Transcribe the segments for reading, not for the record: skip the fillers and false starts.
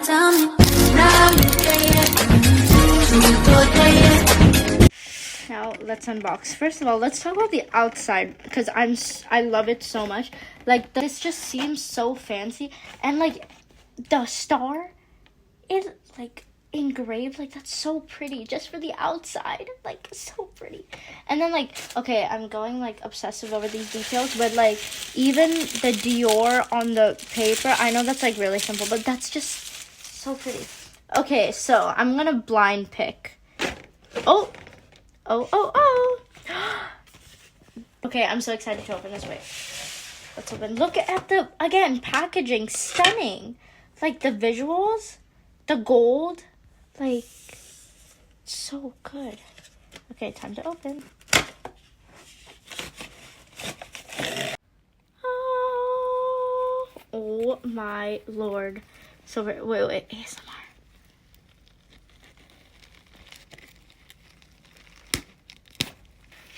Tell me now you say it. Now let's unbox. First of all, let's talk about the outside because I love it so much. Like this just seems so fancy, and like the star is like engraved, like that's so pretty just for the outside, like so pretty. And then like, okay, I'm going like obsessive over these details, but like even the Dior on the paper, I know that's like really simple, but that's just so pretty. Okay, so I'm gonna blind pick. Oh. Okay, I'm so excited to open this. Wait, let's open. Look at the, again, packaging, stunning. Like the visuals, the gold, like so good. Okay, time to open. Oh my lord. So wait, ASMR.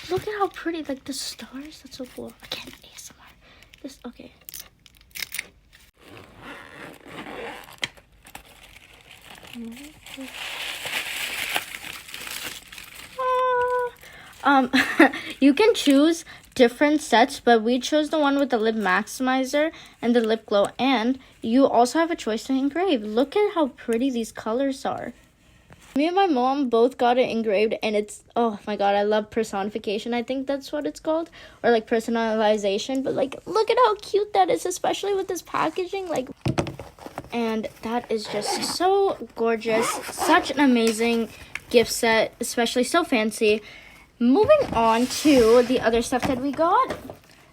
Look at how pretty, like the stars. That's so cool. Again, ASMR. This, okay. You can choose different sets, but we chose the one with the lip maximizer and the lip glow, and you also have a choice to engrave. Look at how pretty these colors are. Me and my mom both got it engraved, and it's, oh my god, I love personification. I think that's what it's called, or like personalization. But like, look at how cute that is, especially with this packaging. Like, and that is just so gorgeous. Such an amazing gift set, especially so fancy. Moving on to the other stuff that we got.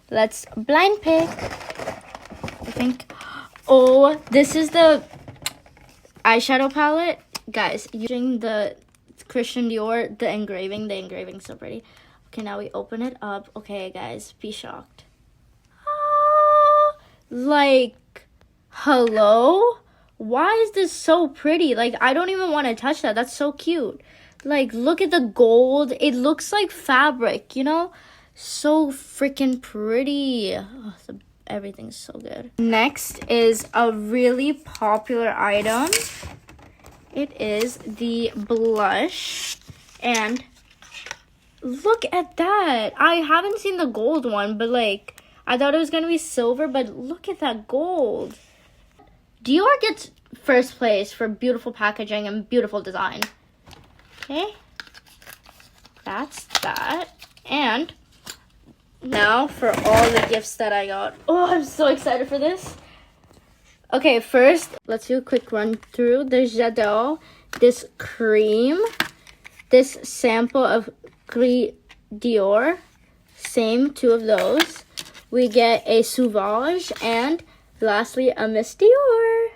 Let's blind pick. I think, oh, this is the eyeshadow palette. Guys, using the Christian Dior, the engraving's so pretty. Okay, now we open it up. Okay, guys, be shocked. Like, hello? Why is this so pretty? Like, I don't even want to touch that. That's so cute. Like, look at the gold. It looks like fabric, you know? So freaking pretty. Oh, everything's so good. Next is a really popular item. It is the blush, and look at that. I haven't seen the gold one, but like, I thought it was gonna be silver, but look at that gold. Dior gets first place for beautiful packaging and beautiful design. Okay, that's that. And now for all the gifts that I got. Oh, I'm so excited for this. Okay, first, let's do a quick run through. There's J'adore, this cream, this sample of Gris Dior, same, two of those. We get a Sauvage, and lastly, a Miss Dior.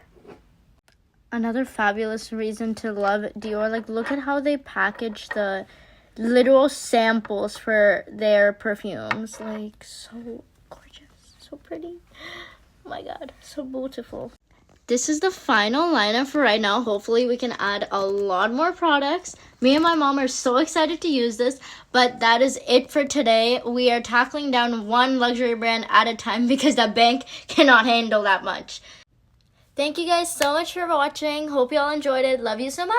Another fabulous reason to love Dior, like look at how they package the literal samples for their perfumes. Like, so gorgeous, so pretty. Oh my god, so beautiful. This is the final lineup for right now. Hopefully we can add a lot more products. Me and my mom are so excited to use this, but that is it for today. We are tackling down one luxury brand at a time because the bank cannot handle that much. Thank you guys so much for watching. Hope you all enjoyed it. Love you so much.